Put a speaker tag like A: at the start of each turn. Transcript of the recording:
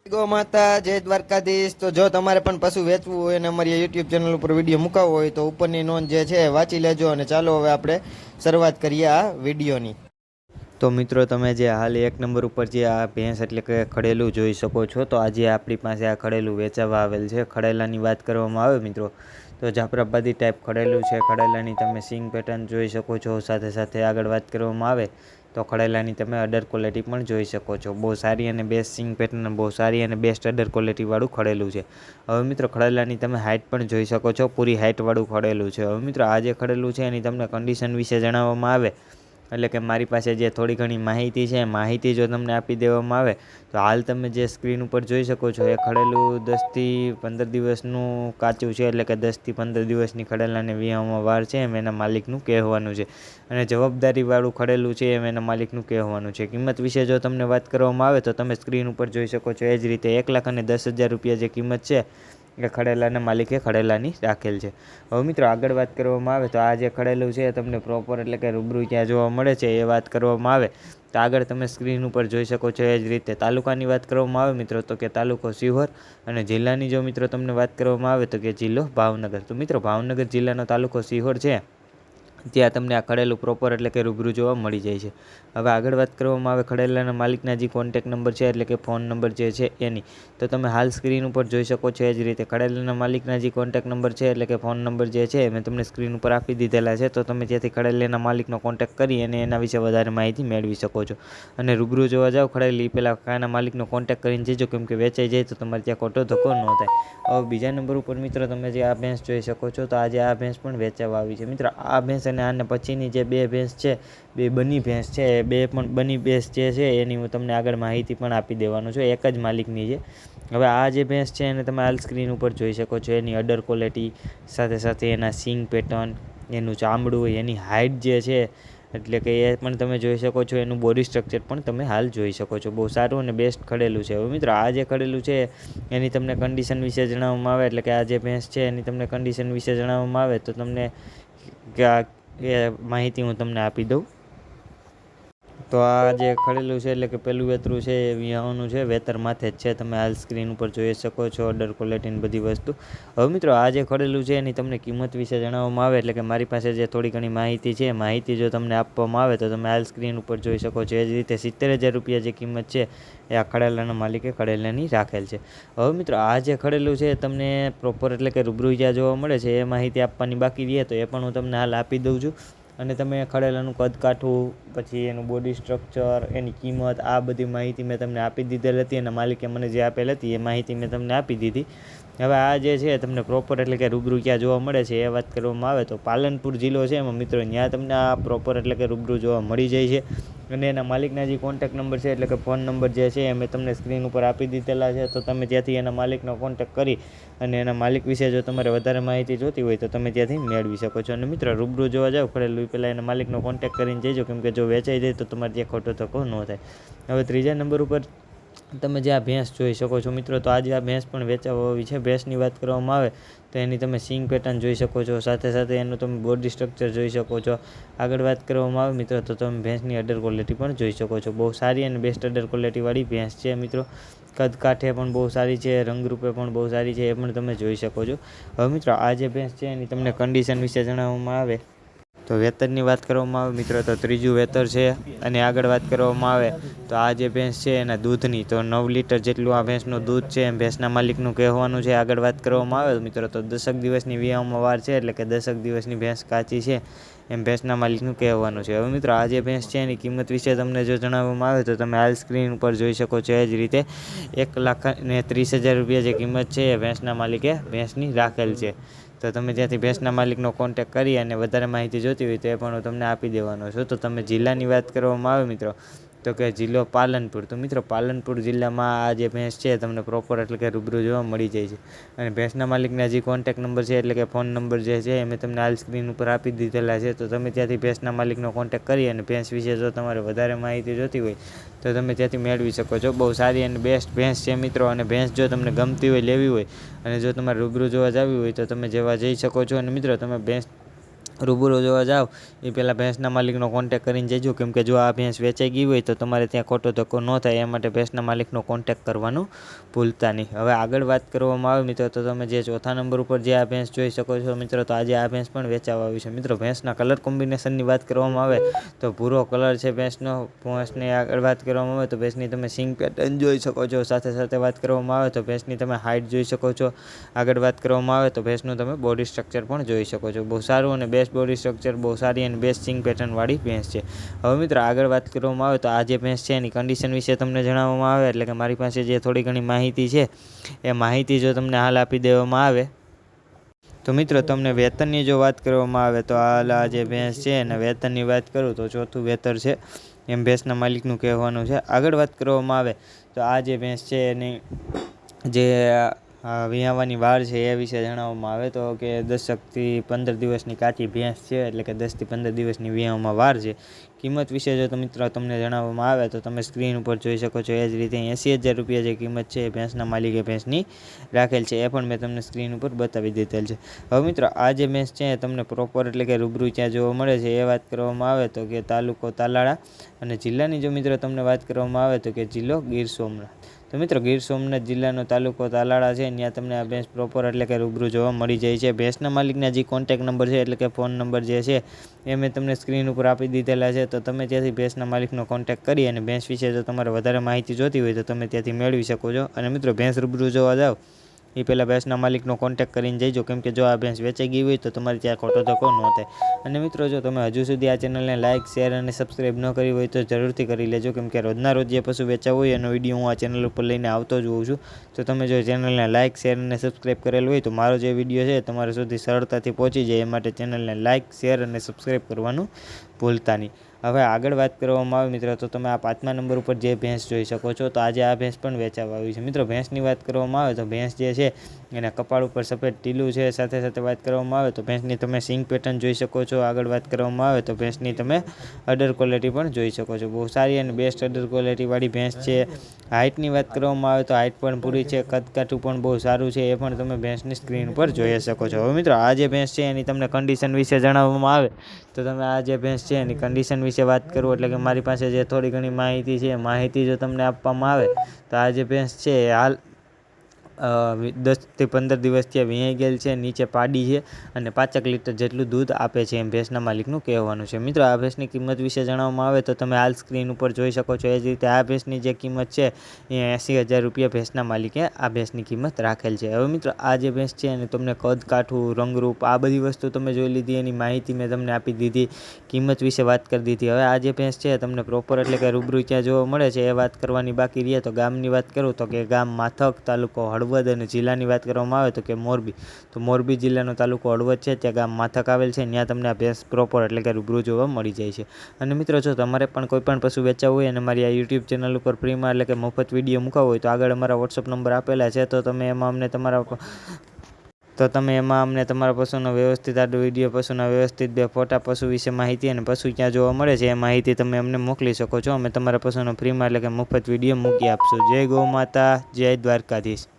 A: Go માતા જય દ્વારકાધીશ। તો જો તમારે પણ પશુ વેચવું હોય અને અમારી યુટ્યુબ ચેનલ ઉપર વિડીયો મુકાવવો હોય તો ઉપરની નોંધ જે છે વાંચી લેજો। અને ચાલો હવે આપણે શરૂઆત કરીએ આ વિડીયોની। તો મિત્રો તમે જે હાલ એક નંબર ઉપર જે આ ભેંસ એટલે કે ખડેલું જોઈ શકો છો, તો આજે આપણી પાસે આ ખડેલું વેચાવા આવેલ છે। ખડેલાની વાત કરવામાં આવે મિત્રો તો જાફરાબાદી ટાઈપ ખડેલું છે। ખડેલાની તમે સિંગ પેટર્ન જોઈ શકો છો। સાથે સાથે આગળ વાત કરવામાં આવે તો ખડેલાની તમે અડર ક્વોલિટી પણ જોઈ શકો છો। બહુ સારી અને બેસ્ટ સિંગ પેટર્ન, બહુ સારી અને બેસ્ટ અડર ક્વોલિટીવાળું ખડેલું છે। હવે મિત્રો ખડેલાની તમે હાઇટ પણ જોઈ શકો છો, પૂરી હાઇટવાળું ખડેલું છે। હવે મિત્રો આ જે ખડેલું છે એની તમને કન્ડિશન વિશે જણાવવામાં આવે એટલે કે મારી પાસે જે થોડી ઘણી માહિતી છે, માહિતી જો તમને આપી દેવામાં આવે તો હાલ તમે જે સ્ક્રીન ઉપર જોઈ શકો છો એ ખડેલું 10થી 15 દિવસનું કાચું છે। એટલે કે 10થી 15 દિવસની ખડેલાને વિયાવામાં વાર છે એમ એના માલિકનું કહેવાનું છે। અને જવાબદારીવાળું ખડેલું છે એમ એના માલિકનું કહેવાનું છે। કિંમત વિશે જો તમને વાત કરવામાં આવે તો તમે સ્ક્રીન ઉપર જોઈ શકો છો એ જ રીતે 1,10,000 રૂપિયા જે કિંમત છે એ ખડેલાના માલિકે ખડેલાની રાખેલ છે। હવે મિત્રો આગળ વાત કરવામાં આવે તો આ જે ખડેલું છે તમને પ્રોપર એટલે કે રૂબરૂ ક્યાં જોવા મળે છે એ વાત કરવામાં આવે તો આગળ તમે સ્ક્રીન ઉપર જોઈ શકો છો એ જ રીતે। તાલુકાની વાત કરવામાં આવે મિત્રો તો કે તાલુકો શિહોર, અને જિલ્લાની જો મિત્રો તમને વાત કરવામાં આવે તો કે જિલ્લો ભાવનગર। તો મિત્રો ભાવનગર જિલ્લાનો તાલુકો શિહોર છે ત્યાં તમને આ ખડેલું પ્રોપર એટલે કે રૂબરૂ જોવા મળી જાય છે। હવે આગળ વાત કરવામાં આવે ખડેલાના માલિકના જે કોન્ટેક નંબર છે એટલે કે ફોન નંબર જે છે એની, તો તમે હાલ સ્ક્રીન ઉપર જોઈ શકો છો એ જ રીતે। ખડેલાના માલિકના જે કોન્ટેક નંબર છે એટલે કે ફોન નંબર જે છે મેં તમને સ્ક્રીન ઉપર આપી દીધેલા છે, તો તમે ત્યાંથી ખડેલાના માલિકનો કોન્ટેક કરી અને એના વિશે વધારે માહિતી મેળવી શકો છો। અને રૂબરૂ જોવા જાઓ ખડેલી પહેલાં કાના માલિકનો કોન્ટેક કરીને જજો, કેમ કે વેચાઈ જાય તો તમારે ત્યાં ખોટો ધક્કો ન થાય। હવે બીજા નંબર ઉપર મિત્રો તમે જે આ ભેંસ જોઈ શકો છો તો આજે આ ભેંસ પણ વેચાવા આવી છે। મિત્રો આ ભેંસ અને આને પછીની જે બે ભેંસ છે, બે બની ભેંસ છે, એ બે પણ બની ભેંસ જે છે એની હું તમને આગળ માહિતી પણ આપી દેવાનો છું, એક જ માલિકની છે। હવે આ જે ભેંસ છે એને તમે હાલ સ્ક્રીન ઉપર જોઈ શકો છો એની અડર ક્વોલિટી, સાથે સાથે એના સિંગ પેટર્ન, એનું ચામડું, એની હાઇટ જે છે એટલે કે એ પણ તમે જોઈ શકો છો। એનું બોડી સ્ટ્રક્ચર પણ તમે હાલ જોઈ શકો છો। બહુ સારું અને બેસ્ટ ખડેલું છે। હવે મિત્રો આ જે ખડેલું છે એની તમને કન્ડિશન વિશે જણાવવામાં આવે એટલે કે આ જે ભેંસ છે એની તમને કન્ડિશન વિશે જણાવવામાં આવે તો તમને એ માહિતી હું તમને આપી દઉં। તો આ જે ખડેલું છે એટલે કે પેલું વેતરું છે એ વિયાવાનું છે, વેતર માથે જ છે, તમે હાલ સ્ક્રીન ઉપર જોઈ શકો છો અડર ક્વોલિટીની બધી વસ્તુ। હવે મિત્રો આ જે ખડેલું છે એની તમને કિંમત વિશે જણાવવામાં આવે એટલે કે મારી પાસે જે થોડી ઘણી માહિતી છે, માહિતી જો તમને આપવામાં આવે તો તમે હાલ સ્ક્રીન ઉપર જોઈ શકો છો એ જ રીતે 70,000 રૂપિયા જે કિંમત છે એ આ ખડેલાના માલિકે ખડેલાની રાખેલ છે। હવે મિત્રો આ જે ખડેલું છે તમને પ્રોપર એટલે કે રૂબરૂ જ્યાં જોવા મળે છે એ માહિતી આપવાની બાકી રહે તો એ પણ હું તમને હાલ આપી દઉં છું। અને તમે ખડેલાનું કદ કાઠું, પછી એનું બોડી સ્ટ્રક્ચર, એની કિંમત, આ બધી માહિતી મેં તમને આપી દીધેલ હતી અને માલિકે મને જે આપેલ હતી એ માહિતી મેં તમને આપી દીધી। હવે આ જે છે તમને પ્રોપર એટલે કે રૂબરૂ ક્યાં જોવા મળે છે એ વાત કરવામાં આવે તો પાલનપુર જિલ્લો છે એમાં મિત્રો ત્યાં તમને આ પ્રોપર એટલે કે રૂબરૂ જોવા મળી જાય છે। અને એના માલિકના જે કોન્ટેક નંબર છે એટલે કે ફોન નંબર જે છે એ મેં તમને સ્ક્રીન ઉપર આપી દીધેલા છે, તો તમે ત્યાંથી એના માલિકનો કોન્ટેક કરી અને એના માલિક વિશે જો તમારે વધારે માહિતી જોતી હોય તો તમે ત્યાંથી મેળવી શકો છો। અને મિત્રો રૂબરૂ જોવા જાઓ ખડેલું પહેલાં એના માલિકનો કોન્ટેક કરીને જજો, કેમ કે જો વેચાઈ જાય તો તમારે ત્યાં ખોટો ધક્કો ન થાય। હવે ત્રીજા નંબર ઉપર તમે જે આ ભેંસ જોઈ શકો છો મિત્રો, તો આજે આ ભેંસ પણ વેચાવા આવી છે। ભેંસની વાત કરવામાં આવે તો એની તમે સિંગ પેટર્ન જોઈ શકો છો, સાથે સાથે એનું તમે બોડી સ્ટ્રક્ચર જોઈ શકો છો। આગળ વાત કરવામાં આવે મિત્રો તો તમે ભેંસની અડર ક્વોલિટી પણ જોઈ શકો છો। બહુ સારી અને બેસ્ટ અડર ક્વોલિટીવાળી ભેંસ છે મિત્રો। કદ કાઠે પણ બહુ સારી છે, રંગરૂપે પણ બહુ સારી છે, એ પણ તમે જોઈ શકો છો। હવે મિત્રો આ જે ભેંસ છે એની તમને કન્ડિશન વિશે જણાવવામાં આવે તો વેતરની વાત કરવામાં આવે મિત્રો તો ત્રીજું વેતર છે। અને આગળ વાત કરવામાં આવે તો આ જે ભેંસ છે એના દૂધની તો 9 લીટર જેટલું આ ભેંસનું દૂધ છે એમ ભેંસના માલિકનું કહેવાનું છે। આગળ વાત કરવામાં આવે મિત્રો તો 10 દિવસની વિયાવામાં વાર છે, એટલે કે 10 દિવસની ભેંસ કાચી છે એમ ભેંસના માલિકનું કહેવાનું છે। હવે મિત્રો આ જે ભેંસ છે એની કિંમત વિશે તમને જો જણાવવામાં આવે તો તમે હાલ સ્ક્રીન ઉપર જોઈ શકો છો એ જ રીતે 1,30,000 રૂપિયા જે કિંમત છે એ ભેંસના માલિકે ભેંસની રાખેલ છે। તો તમે ત્યાંથી ભેંસના માલિકનો કોન્ટેક કરી અને વધારે માહિતી જોતી હોય તો એ પણ હું તમને આપી દેવાનો છું। તો તમે જિલ્લાની વાત કરવામાં આવે મિત્રો તો કે જિલ્લો પાલનપુર, તો મિત્રો પાલનપુર જિલ્લામાં આ જે ભેંસ છે તમને પ્રોપર એટલે કે રૂબરૂ જોવા મળી જાય છે। અને ભેંસના માલિકના જે કોન્ટેક નંબર છે એટલે કે ફોન નંબર જે છે એ મેં તમને હાલ સ્ક્રીન ઉપર આપી દીધેલા છે, તો તમે ત્યાંથી ભેંસના માલિકનો કોન્ટેક કરી અને ભેંસ વિશે જો તમારે વધારે માહિતી જોતી હોય તો તમે ત્યાંથી મેળવી શકો છો। બહુ સારી અને બેસ્ટ ભેંસ છે મિત્રો। અને ભેંસ જો તમને ગમતી હોય, લેવી હોય અને જો તમારે રૂબરૂ જોવા જવી હોય તો તમે જેવા જઈ શકો છો। અને મિત્રો તમે ભેંસ રૂબરૂ જોવા જાઓ એ પહેલાં ભેંસના માલિકનો કોન્ટેક કરીને જજો, કેમ કે જો આ ભેંસ વેચાઈ ગઈ હોય તો તમારે ત્યાં ખોટો ધક્કો ન થાય એ માટે ભેંસના માલિકનો કોન્ટેક કરવાનું ભૂલતા નહીં. હવે આગળ વાત કરવામાં આવે મિત્રો તો તમે જે ચોથા નંબર ઉપર જે આ ભેંસ જોઈ શકો છો મિત્રો, તો આજે આ ભેંસ પણ વેચાવા આવી છે. મિત્રો ભેંસના કલર કોમ્બિનેશનની વાત કરવામાં આવે તો ભૂરો કલર છે ભેંસનો. ભેંસની આગળ વાત કરવામાં આવે તો ભેંસની તમે સિંગ પેટર્ન જોઈ શકો છો. સાથે સાથે વાત કરવામાં આવે તો ભેંસની તમે હાઇટ જોઈ શકો છો. આગળ વાત કરવામાં આવે તો ભેંસનું તમે બોડી સ્ટ્રક્ચર પણ જોઈ શકો છો. બહુ સારું અને બેસ્ટ બોડી સ્ટ્રક્ચર, બહુ સારી અને બેસ્ટ સિંગ પેટર્નવાળી ભેંસ છે. હવે મિત્રો આગળ વાત કરવામાં આવે તો આ જે ભેંસ છે એની કન્ડિશન વિશે તમને જણાવવામાં આવે, એટલે કે મારી પાસે જે થોડી ઘણી માહિતી છે એ માહિતી જો તમને હાલ આપી દેવામાં આવે તો મિત્રો તમને વેતનની જો વાત કરવામાં આવે તો હાલ આ જે ભેંસ છે અને વેતનની વાત કરું તો ચોથું વેતર છે એમ ભેંસના માલિકનું કહેવાનું છે. આગળ વાત કરવામાં આવે તો આ જે ભેંસ છે એની જે વિહાવાની વાર છે એ વિશે જણાવવામાં આવે તો કે 10થી 15 દિવસની કાચી ભેંસ છે, એટલે કે 10થી 15 દિવસની વિહાવામાં વાર છે. કિંમત વિશે જો તો મિત્રો તમને જણાવવામાં આવે તો તમે સ્ક્રીન ઉપર જોઈ શકો છો એ જ રીતે 80,000 રૂપિયા જે કિંમત છે એ ભેંસના માલિકે ભેંસની રાખેલ છે, એ પણ મેં તમને સ્ક્રીન ઉપર બતાવી દીધેલ છે. હવે મિત્રો આ જે ભેંસ છે એ તમને પ્રોપર એટલે કે રૂબરૂ ક્યાં જોવા મળે છે એ વાત કરવામાં આવે તો કે તાલુકો તાલાળા અને જિલ્લાની જો મિત્રો તમને વાત કરવામાં આવે તો કે જિલ્લો ગીર સોમનાથ. તો મિત્રો ગીર સોમનાથ જિલ્લાનો તાલુકો તાલાળા છે, ત્યાં તમને આ ભેંસ પ્રોપર એટલે કે રૂબરૂ જોવા મળી જાય છે. ભેંસના માલિકના જે કોન્ટેક નંબર છે એટલે કે ફોન નંબર જે છે એ મેં તમને સ્ક્રીન ઉપર આપી દીધેલા છે, તો તમે ત્યાંથી ભેંસના માલિકનો કોન્ટેક કરી અને ભેંસ વિશે જો તમારે વધારે માહિતી જોતી હોય તો તમે ત્યાંથી મેળવી શકો છો. અને મિત્રો ભેંસ રૂબરૂ જોવા જાઓ એ પહેલાં ભેંસના માલિકનો કોન્ટેક કરીને જઈજો, કેમ કે જો આ ભેંસ વેચાઈ ગઈ હોય તો તમારે ત્યાં ખોટો ધક્કો ન થાય. અને મિત્રો જો તમે હજુ સુધી આ ચેનલને લાઇક, શેર અને સબસ્ક્રાઈબ ન કરી હોય તો જરૂરથી કરી લેજો, કેમ કે રોજના રોજ જે પશુ વેચાવ હોય એનો વિડીયો હું આ ચેનલ ઉપર લઈને આવતો જ હોઉં છું. તો તમે જો ચેનલને લાઇક, શેર અને સબસ્ક્રાઈબ કરેલ હોય તો મારો જે વિડીયો છે તમારા સુધી સરળતાથી પહોંચી જાય એ માટે ચેનલને લાઇક, શેર અને સબસ્ક્રાઈબ કરવાનું ભૂલતા નહીં. હવે આગળ વાત કરવામાં આવે મિત્રો તો તમે આ 5મા નંબર ઉપર જે ભેંસ જોઈ શકો છો, તો આજે આ ભેંસ પણ વેચાવા આવી છે. મિત્રો ભેંસની વાત કરવામાં આવે તો ભેંસ જે છે એના કપાળ ઉપર સફેદ ટીલું છે. સાથે સાથે વાત કરવામાં આવે તો ભેંસની તમે સિંગ પેટર્ન જોઈ શકો છો. આગળ વાત કરવામાં આવે તો ભેંસની તમે અડર ક્વોલિટી પણ જોઈ શકો છો. બહુ સારી અને બેસ્ટ અડર ક્વોલિટીવાળી ભેંસ છે. હાઇટની વાત કરવામાં આવે તો હાઇટ પણ પૂરી છે, કદકાઠું પણ બહુ સારું છે, એ પણ તમે ભેંસની સ્ક્રીન ઉપર જોઈ શકો છો. હવે મિત્રો આ જે ભેંસ છે એની તમને કન્ડિશન વિશે જણાવવામાં આવે તો તમે આ જે ભેંસ છે એની કન્ડિશન વિશે વાત કરું એટલે કે મારી પાસે જે થોડી ઘણી માહિતી છે, માહિતી જો તમને આપવામાં આવે તો આ જે ભેંસ છે એ હાલ 10થી 15 દિવસ ત્યાં વિહાઈ ગયેલ છે, નીચે પાડી છે અને 5 લીટર જેટલું દૂધ આપે છે એમ ભેંસના માલિકનું કહેવાનું છે. મિત્રો આ ભેંસની કિંમત વિશે જણાવવામાં આવે તો તમે હાલ સ્ક્રીન ઉપર જોઈ શકો છો એ જ રીતે આ ભેંસની જે કિંમત છે એ 80,000 રૂપિયા ભેંસના માલિકે આ ભેંસની કિંમત રાખેલ છે. હવે મિત્રો આ જે ભેંસ છે અને તમને કદ કાઠું, રંગરૂપ આ બધી વસ્તુ તમે જોઈ લીધી, એની માહિતી મેં તમને આપી દીધી, કિંમત વિશે વાત કરી દીધી. હવે આ જે ભેંસ છે તમને પ્રોપર એટલે કે રૂબરૂ ક્યાં જોવા મળે છે એ વાત કરવાની બાકી રહે. તો ગામની વાત કરું તો કે ગામ માથક, તાલુકો હળવદ અને જિલ્લાની વાત કરવામાં આવે તો કે મોરબી. તો મોરબી જિલ્લાનો તાલુકો હળવદ છે, ત્યાં ગામ માથક આવેલ છે, ત્યાં તમને આ ભેંસ પ્રોપર એટલે કે રૂબરૂ જોવા મળી જાય છે. અને મિત્રો જો તમારે પણ કોઈ પણ પશુ વેચાવું હોય અને મારી આ યુટ્યુબ ચેનલ ઉપર ફ્રીમાં એટલે કે મફત વિડીયો મૂકાવો હોય તો આગળ અમારા વોટ્સઅપ નંબર આપેલા છે, તો તમે એમાં અમને તમારા પશુનો વ્યવસ્થિત આડો વિડીયો, પશુના વ્યવસ્થિત 2 ફોટા, પશુ વિશે માહિતી અને પશુ ક્યાં જોવા મળે છે એ માહિતી તમે અમને મોકલી શકો છો. અમે તમારા પશુનો ફ્રીમાં એટલે કે મફત વિડીયો મૂકી આપશું. જય ગૌ માતા, જય દ્વારકાધીશ.